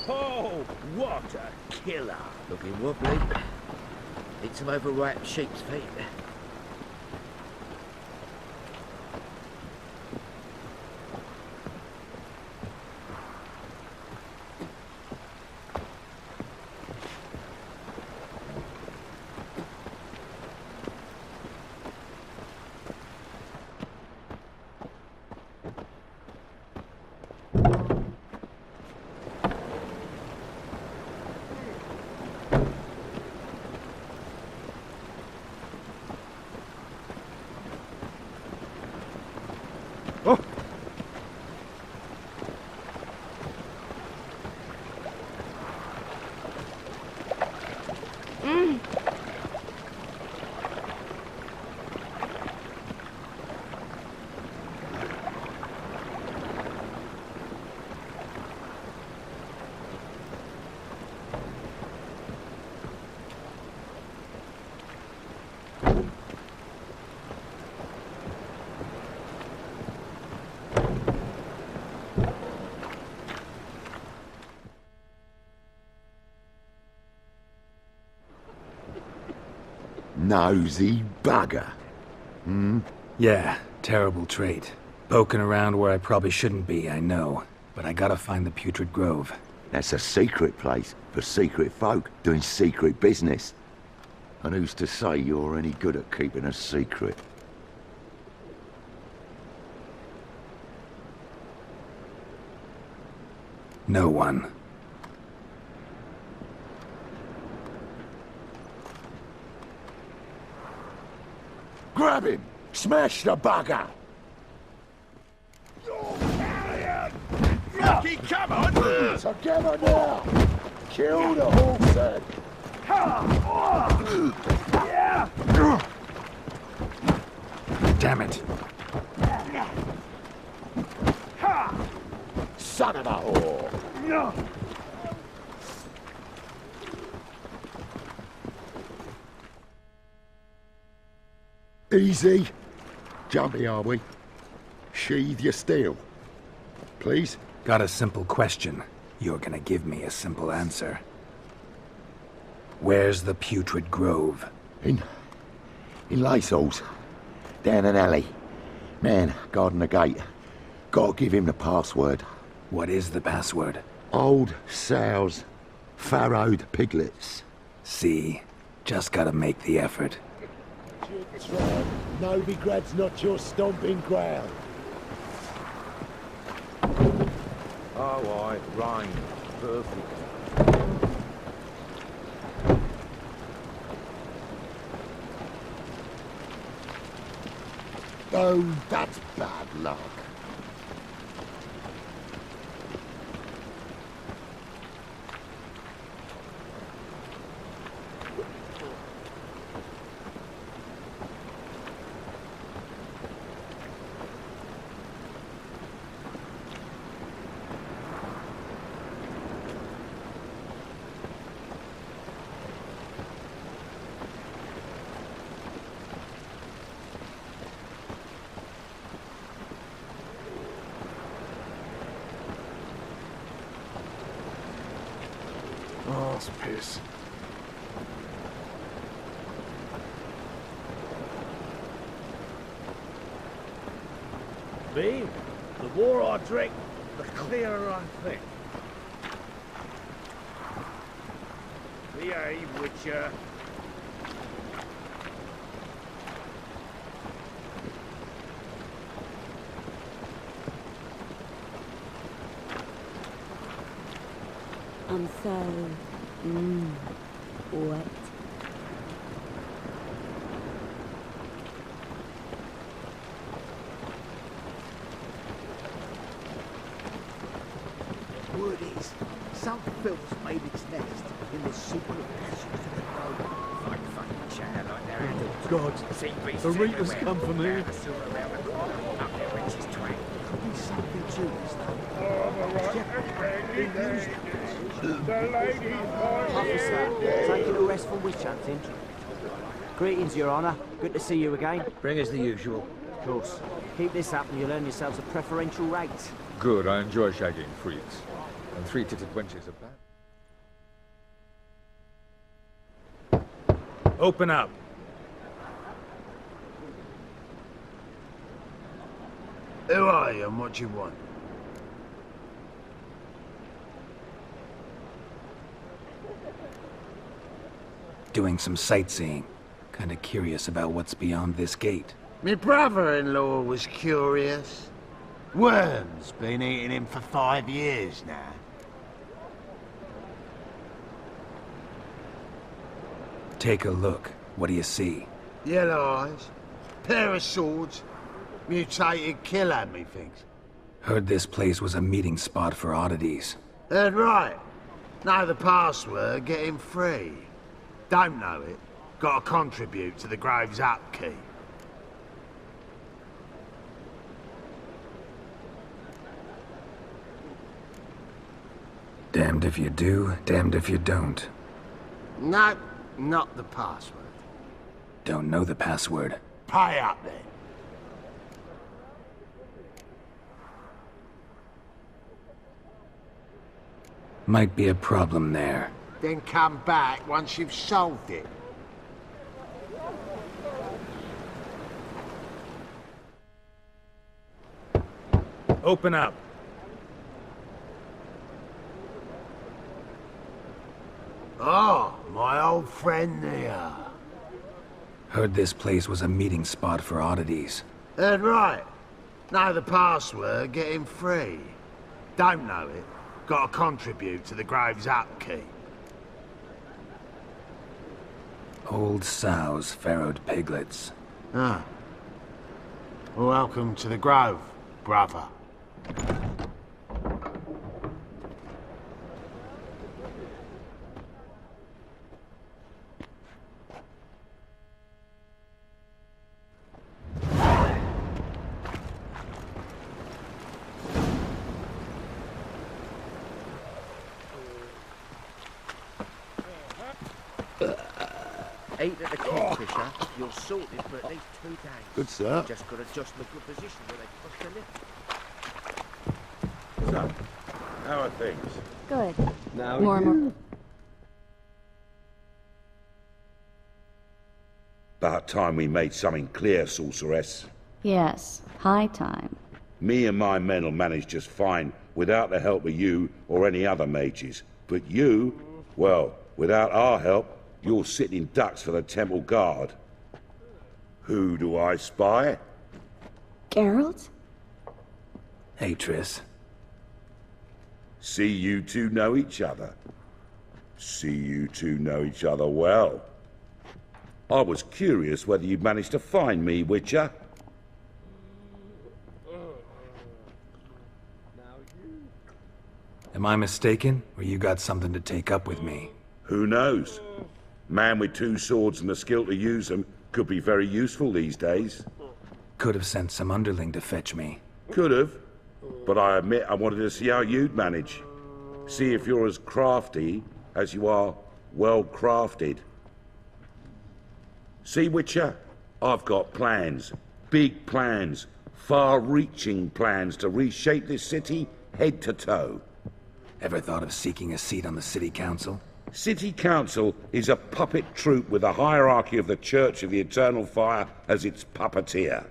Oh, what a killer! Looking wobbly. Need some overripe sheep's feet. Nosy bugger. Yeah, terrible trait. Poking around where I probably shouldn't be, I know. But I gotta find the Putrid Grove. That's a secret place for secret folk doing secret business. And who's to say you're any good at keeping a secret? No one. Grab him! Smash the bugger! Rocky, come on! Together now! Kill the horse head! Damn it. Son of a whore! Easy. Jumpy, are we? Sheathe your steel. Please? Got a simple question. You're gonna give me a simple answer. Where's the Putrid Grove? In Lacehalls. Down an alley. Man, guarding the gate. Gotta give him the password. What is the password? Old sows. Farrowed piglets. See? Just gotta make the effort. Novigrad's not your stomping ground. Oh, it rhymed. Perfect. Oh, that's bad luck. Oh, it's piss. Me? The more I drink, the clearer I think. Behave, Witcher. I'm so... wet. Word is, some filth's made its nest in the secret passages of the grove. Like fucking chatter like they're adults. God, the Reapers come for me. Up their witch's twang. Could be something to this, Officer, taking a rest from witch hunting. Greetings, Your Honour. Good to see you again. Bring us the usual. Of course. Keep this up and you'll earn yourselves a preferential rate. Good, I enjoy shagging freaks. And three-titted wenches are bad. Open up. Who are you and what do you want? Doing some sightseeing. Kinda curious about what's beyond this gate. My brother-in-law was curious. Worms been eating him for 5 years now. Take a look. What do you see? Yellow eyes, pair of swords, mutated killer, methinks. Heard this place was a meeting spot for oddities. Heard right. Know the password, get him free. Don't know it, gotta contribute to the Grave's upkeep. Damned if you do, damned if you don't. No, not the password. Don't know the password. Pay up then. Might be a problem there. Then come back once you've solved it. Open up. Oh, my old friend there. Heard this place was a meeting spot for oddities. Heard right. Know the password, get him free. Don't know it, gotta contribute to the Grave's upkeep. Old sows farrowed piglets. Ah. Welcome to the Grove, brother. Eight at the Kingfisher, you're sorted for at least 2 days. Good, sir. Just got to adjust my good position where they push the lift. So, how are things? Good. Now More and more. About time we made something clear, sorceress. Yes, high time. Me and my men will manage just fine without the help of you or any other mages. But you, well, without our help, you're sitting ducks for the Temple Guard. Who do I spy? Geralt? Hey, Triss. See you two know each other. See you two know each other well. I was curious whether you'd managed to find me, Witcher. Am I mistaken, or you got something to take up with me? Who knows? Man with 2 swords and the skill to use them could be very useful these days. Could have sent some underling to fetch me. Could have, but I admit I wanted to see how you'd manage. See if you're as crafty as you are well crafted. See, Witcher, I've got plans. Big plans. Far-reaching plans to reshape this city head to toe. Ever thought of seeking a seat on the city council? City Council is a puppet troupe with a hierarchy of the Church of the Eternal Fire as its puppeteer.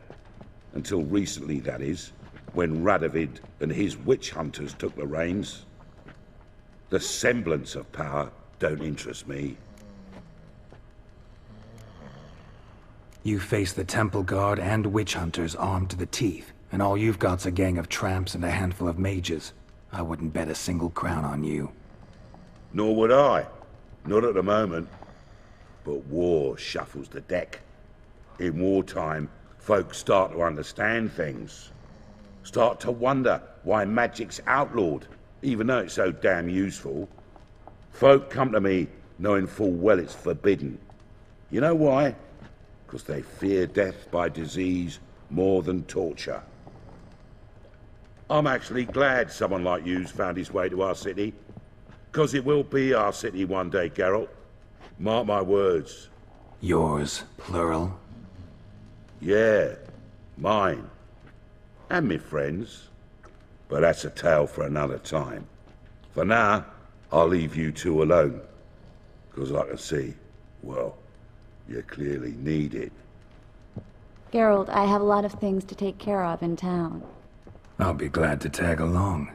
Until recently, that is, when Radovid and his witch hunters took the reins. The semblance of power don't interest me. You face the Temple Guard and witch hunters armed to the teeth, and all you've got's a gang of tramps and a handful of mages. I wouldn't bet a single crown on you. Nor would I. Not at the moment. But war shuffles the deck. In wartime, folks start to understand things. Start to wonder why magic's outlawed, even though it's so damn useful. Folk come to me knowing full well it's forbidden. You know why? Because they fear death by disease more than torture. I'm actually glad someone like you's found his way to our city. Because it will be our city one day, Geralt. Mark my words. Yours, plural? Yeah, mine. And me friends. But that's a tale for another time. For now, I'll leave you two alone. Because I can see, well, You clearly need it. Geralt, I have a lot of things to take care of in town. I'll be glad to tag along.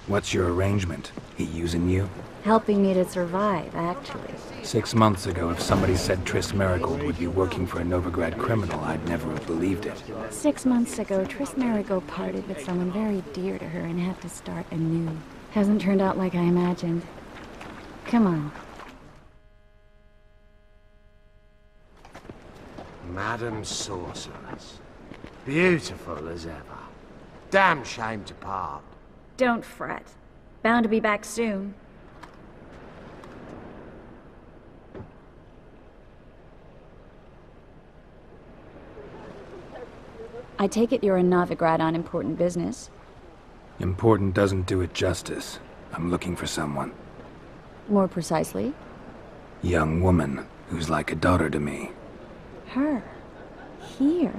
What's your arrangement? He using you? Helping me to survive, actually. 6 months ago, if somebody said Triss Merigold would be working for a Novigrad criminal, I'd never have believed it. 6 months ago, Triss Merigold parted with someone very dear to her and had to start anew. Hasn't turned out like I imagined. Come on. Madam Sorceress. Beautiful as ever. Damn shame to part. Don't fret. Bound to be back soon. I take it you're in Novigrad on important business. Important doesn't do it justice. I'm looking for someone. More precisely? Young woman who's like a daughter to me. Her? Here?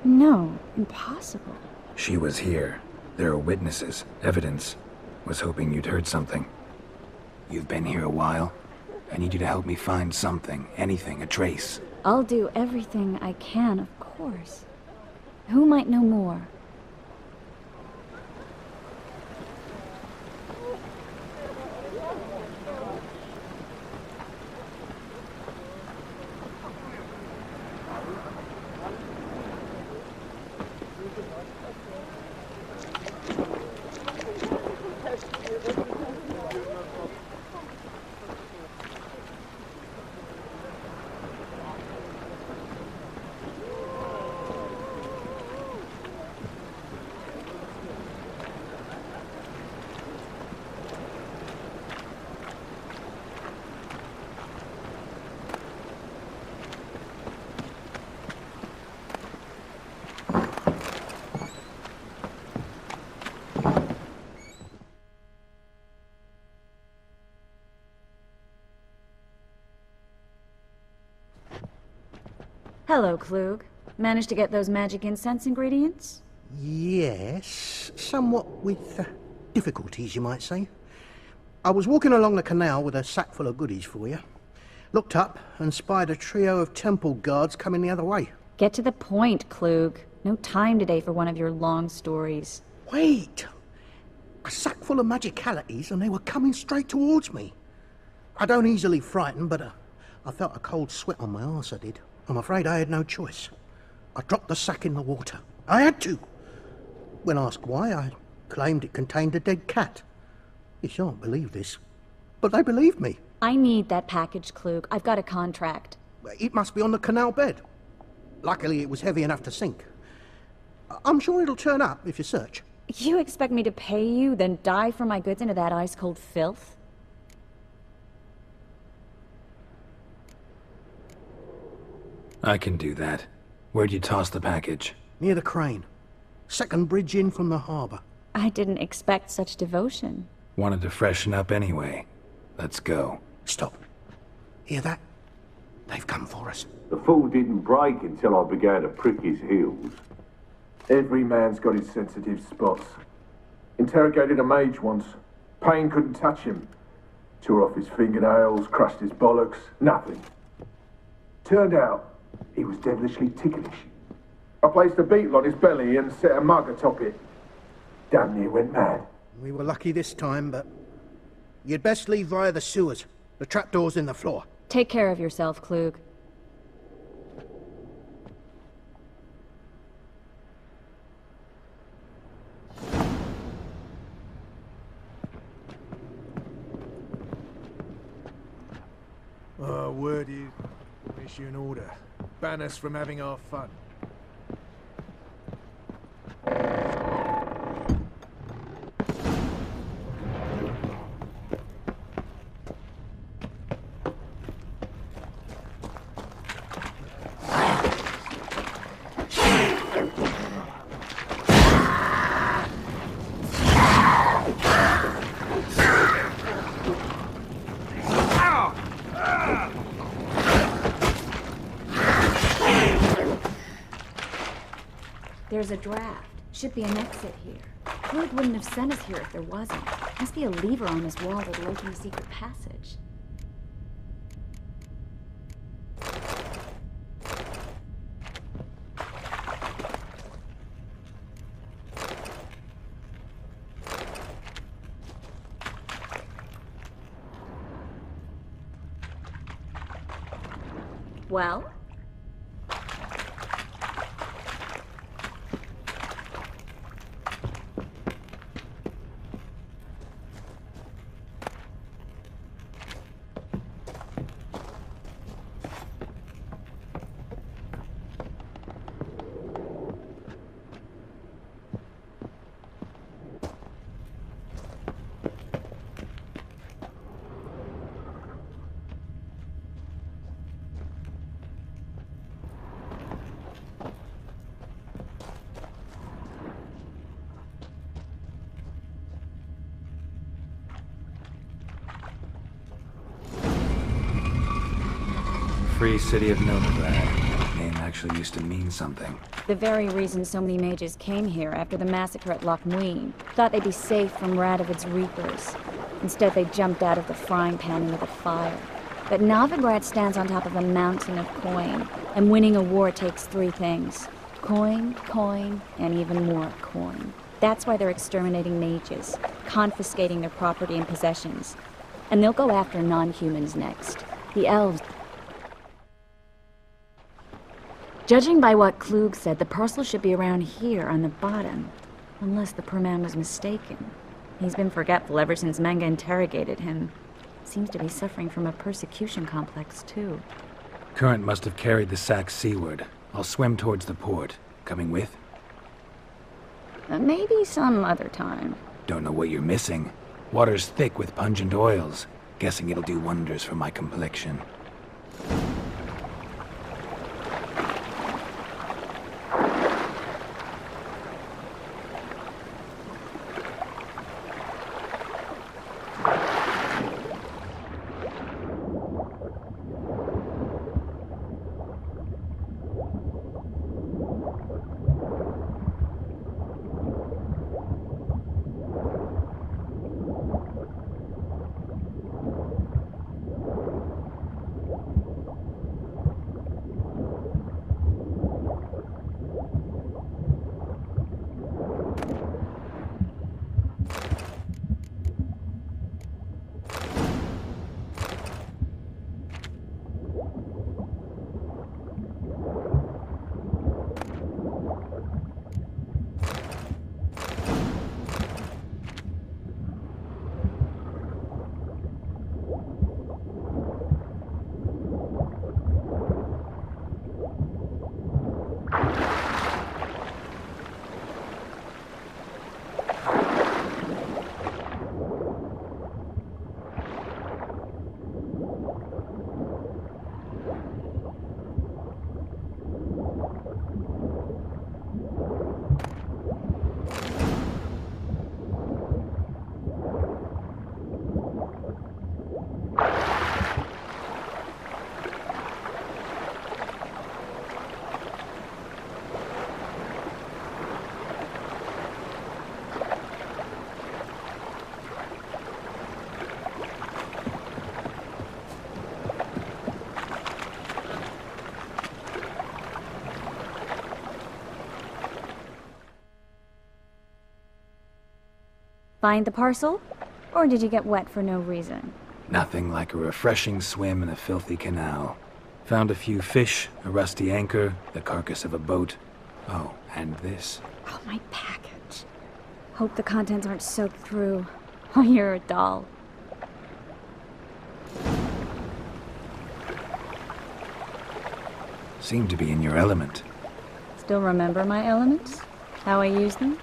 No, impossible. She was here. There are witnesses, evidence. Was hoping you'd heard something. You've been here a while. I need you to help me find something, anything, a trace. I'll do everything I can, of course. Who might know more? Hello, Klug. Managed to get those magic incense ingredients? Yes, somewhat with difficulties, you might say. I was walking along the canal with a sack full of goodies for you. Looked up and spied a trio of temple guards coming the other way. Get to the point, Klug. No time today for one of your long stories. Wait! A sack full of magicalities and they were coming straight towards me. I don't easily frighten, but I felt a cold sweat on my arse, I did. I'm afraid I had no choice. I dropped the sack in the water. I had to. When asked why, I claimed it contained a dead cat. You shan't believe this, but they believed me. I need that package, Klug. I've got a contract. It must be on the canal bed. Luckily, it was heavy enough to sink. I'm sure it'll turn up if you search. You expect me to pay you, then dive for my goods into that ice-cold filth? I can do that. Where'd you toss the package? Near the crane. Second bridge in from the harbour. I didn't expect such devotion. Wanted to freshen up anyway. Let's go. Stop. Hear that? They've come for us. The fool didn't break until I began to prick his heels. Every man's got his sensitive spots. Interrogated a mage once. Pain couldn't touch him. Tore off his fingernails, crushed his bollocks, nothing. Turned out, he was devilishly ticklish. I placed a beetle on his belly and set a mug atop it. Damn near went mad. We were lucky this time, but you'd best leave via the sewers. The trapdoor's in the floor. Take care of yourself, Klug. Word is, we'll issue an order. Ban us from having our fun. There's a draft. Should be an exit here. Klug wouldn't have sent us here if there wasn't. Must be a lever on his wall that'll open a secret passage. Well? Free City of Nilfgaard. Name actually used to mean something. The very reason so many mages came here after the massacre at Loch Muin. Thought they'd be safe from Radovid's reapers. Instead, they jumped out of the frying pan into the fire. But Novigrad stands on top of a mountain of coin, and winning a war takes three things. Coin, coin, and even more coin. That's why they're exterminating mages, confiscating their property and possessions. And they'll go after non-humans next. The elves. Judging by what Klug said, the parcel should be around here on the bottom. Unless the poor man was mistaken. He's been forgetful ever since Manga interrogated him. Seems to be suffering from a persecution complex, too. Current must have carried the sack seaward. I'll swim towards the port. Coming with? Maybe some other time. Don't know what you're missing. Water's thick with pungent oils. Guessing it'll do wonders for my complexion. Find the parcel? Or did you get wet for no reason? Nothing like a refreshing swim in a filthy canal. Found a few fish, a rusty anchor, the carcass of a boat. Oh, and this. Oh, my package. Hope the contents aren't soaked through. Oh, you're a doll. Seem to be in your element. Still remember my elements? How I use them?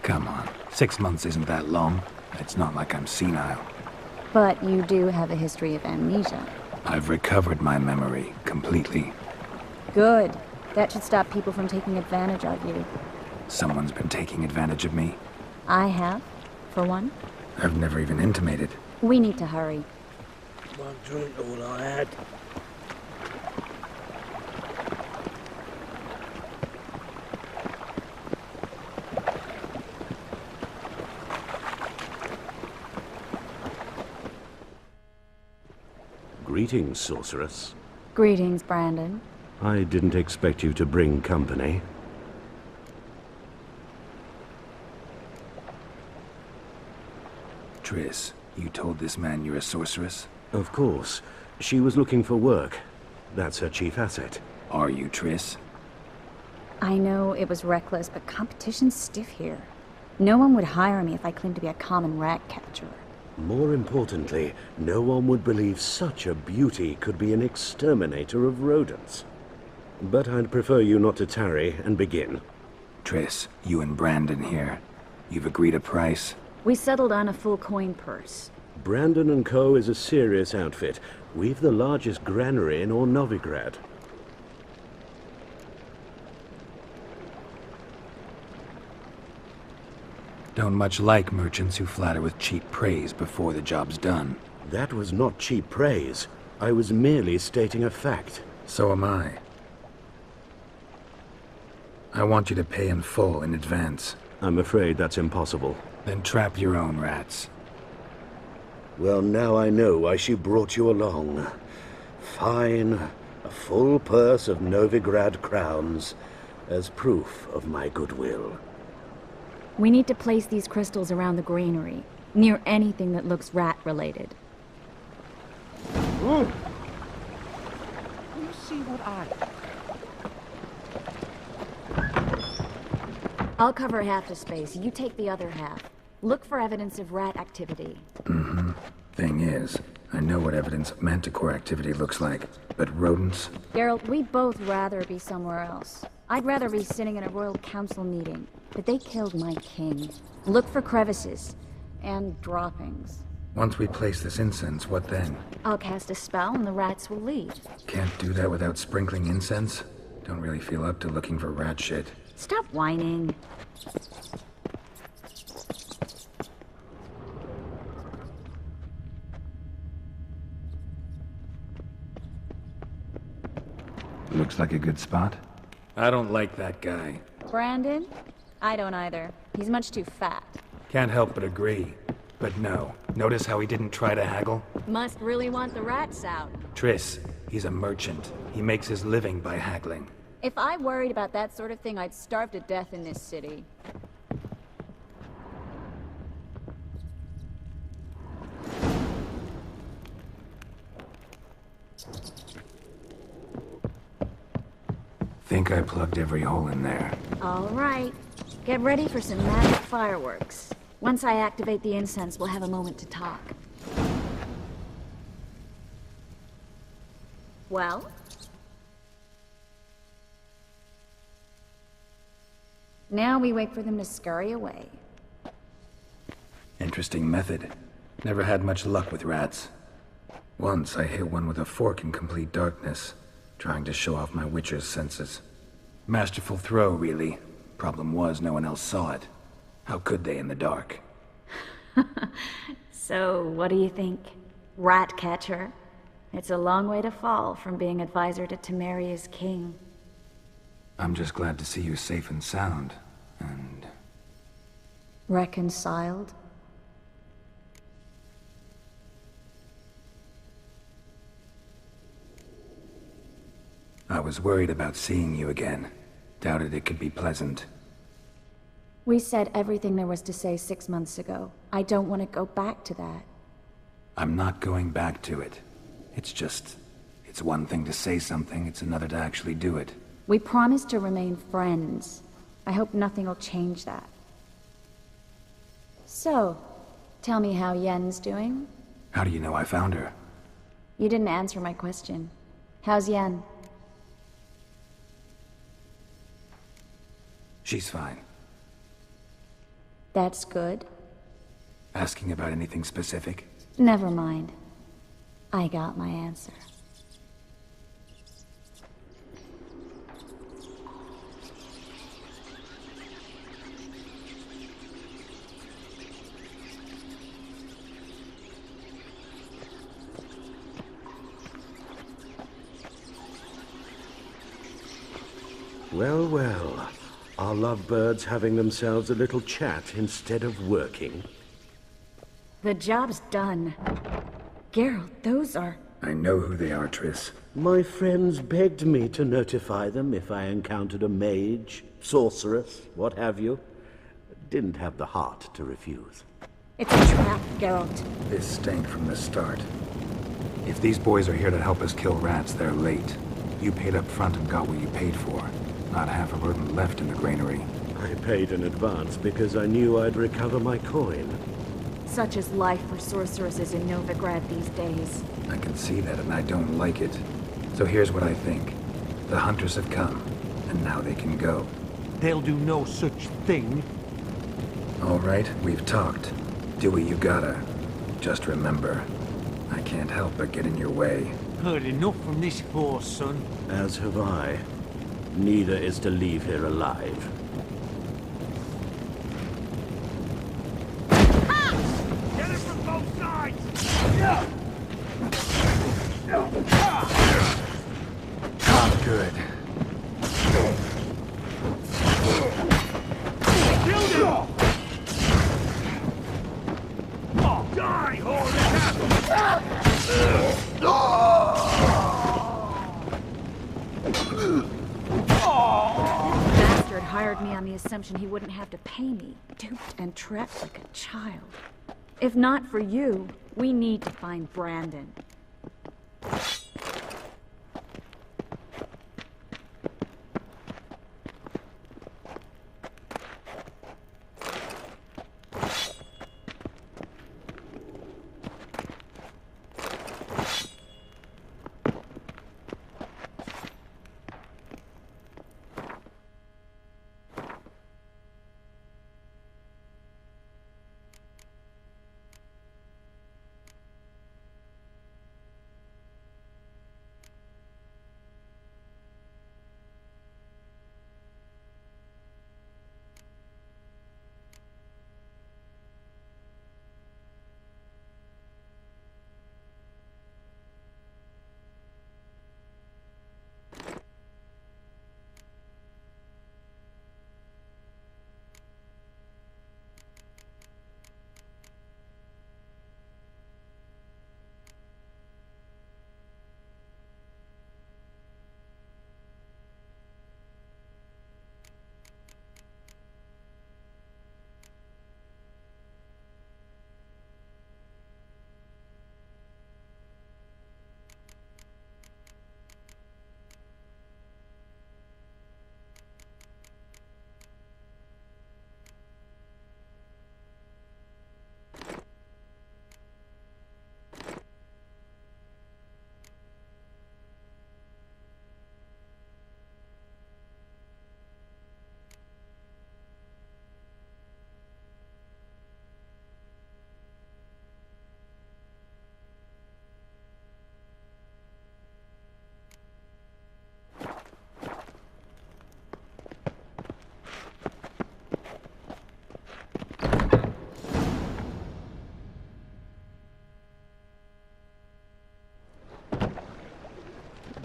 Come on, 6 months isn't that long. It's not like I'm senile. But you do have a history of amnesia. I've recovered my memory completely. Good. That should stop people from taking advantage of you. Someone's been taking advantage of me. I have, for one. I've never even intimated. We need to hurry. One drink all I had. Greetings, sorceress. Greetings, Brandon. I didn't expect you to bring company. Triss, you told this man you're a sorceress? Of course. She was looking for work. That's her chief asset. Are you, Triss? I know it was reckless, but competition's stiff here. No one would hire me if I claimed to be a common rat catcher. More importantly, no one would believe such a beauty could be an exterminator of rodents. But I'd prefer you not to tarry and begin. Triss, you and Brandon here. You've agreed a price? We settled on a full coin purse. Brandon and Co. is a serious outfit. We've the largest granary in all Novigrad. Don't much like merchants who flatter with cheap praise before the job's done. That was not cheap praise. I was merely stating a fact. So am I. I want you to pay in full in advance. I'm afraid that's impossible. Then trap your own rats. Well, now I know why she brought you along. Fine. A full purse of Novigrad crowns as proof of my goodwill. We need to place these crystals around the granary, near anything that looks rat-related. You see what I'll cover half the space, you take the other half. Look for evidence of rat activity. Thing is, I know what evidence of manticore activity looks like, but rodents? Geralt, we'd both rather be somewhere else. I'd rather be sitting in a royal council meeting, but they killed my king. Look for crevices and droppings. Once we place this incense, what then? I'll cast a spell and the rats will leave. Can't do that without sprinkling incense? Don't really feel up to looking for rat shit. Stop whining. Looks like a good spot. I don't like that guy. Brandon? I don't either. He's much too fat. Can't help but agree. But no. Notice how he didn't try to haggle? Must really want the rats out. Triss, he's a merchant. He makes his living by haggling. If I worried about that sort of thing, I'd starve to death in this city. Think I plugged every hole in there. All right. Get ready for some magic fireworks. Once I activate the incense, we'll have a moment to talk. Well? Now we wait for them to scurry away. Interesting method. Never had much luck with rats. Once I hit one with a fork in complete darkness, trying to show off my witcher's senses. Masterful throw, really. Problem was, no one else saw it. How could they in the dark? So, what do you think? Rat catcher? It's a long way to fall from being advisor to Temeria's king. I'm just glad to see you safe and sound, and... Reconciled? I was worried about seeing you again. Doubted it could be pleasant. We said everything there was to say 6 months ago. I don't want to go back to that. I'm not going back to it. It's one thing to say something, it's another to actually do it. We promised to remain friends. I hope nothing will change that. So, tell me how Yen's doing? How do you know I found her? You didn't answer my question. How's Yen? She's fine. That's good. Asking about anything specific? Never mind. I got my answer. Well, well. Are lovebirds having themselves a little chat instead of working? The job's done. Geralt, those are I know who they are, Triss. My friends begged me to notify them if I encountered a mage, sorceress, what have you. Didn't have the heart to refuse. It's a trap, Geralt. This stank from the start. If these boys are here to help us kill rats, they're late. You paid up front and got what you paid for. Not half a burden left in the granary. I paid in advance because I knew I'd recover my coin. Such is life for sorceresses in Novigrad these days. I can see that, and I don't like it. So here's what I think. The hunters have come, and now they can go. They'll do no such thing. All right, we've talked. Do what you gotta. Just remember, I can't help but get in your way. Heard enough from this horse, son. As have I. Neither is to leave here alive. Get it from both sides! Good. Killed him! Oh, die, Bastard hired me on the assumption he wouldn't have to pay me, duped and trapped like a child. If not for you, we need to find Brandon.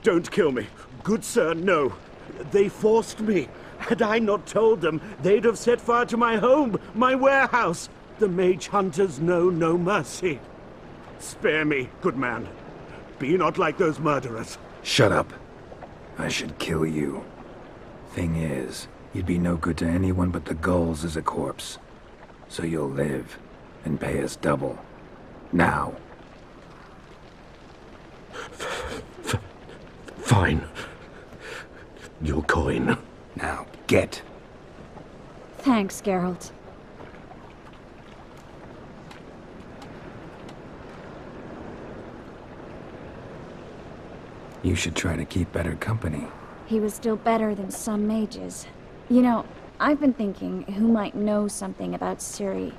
Don't kill me. Good sir, no. They forced me. Had I not told them, they'd have set fire to my home, my warehouse. The mage hunters know no mercy. Spare me, good man. Be not like those murderers. Shut up. I should kill you. Thing is, you'd be no good to anyone but the gulls as a corpse. So you'll live, and pay us double. Now. Fine. Your coin. Now, get. Thanks, Geralt. You should try to keep better company. He was still better than some mages. You know, I've been thinking who might know something about Ciri.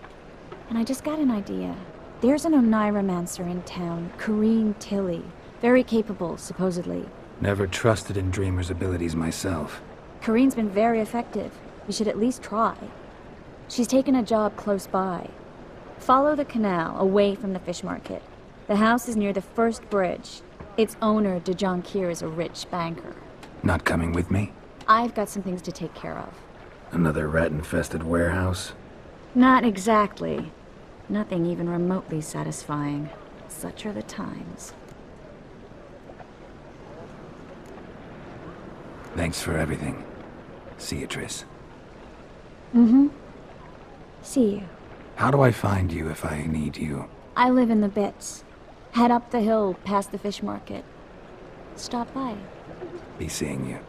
And I just got an idea. There's an Oneiromancer in town, Corrine Tilly. Very capable, supposedly. Never trusted in Dreamer's abilities myself. Corrine's been very effective. You should at least try. She's taken a job close by. Follow the canal, away from the fish market. The house is near the first bridge. Its owner, de Jonquier, is a rich banker. Not coming with me? I've got some things to take care of. Another rat-infested warehouse? Not exactly. Nothing even remotely satisfying. Such are the times. Thanks for everything. See you, Triss. Mm-hmm. See you. How do I find you if I need you? I live in the Bits. Head up the hill past the fish market. Stop by. Be seeing you.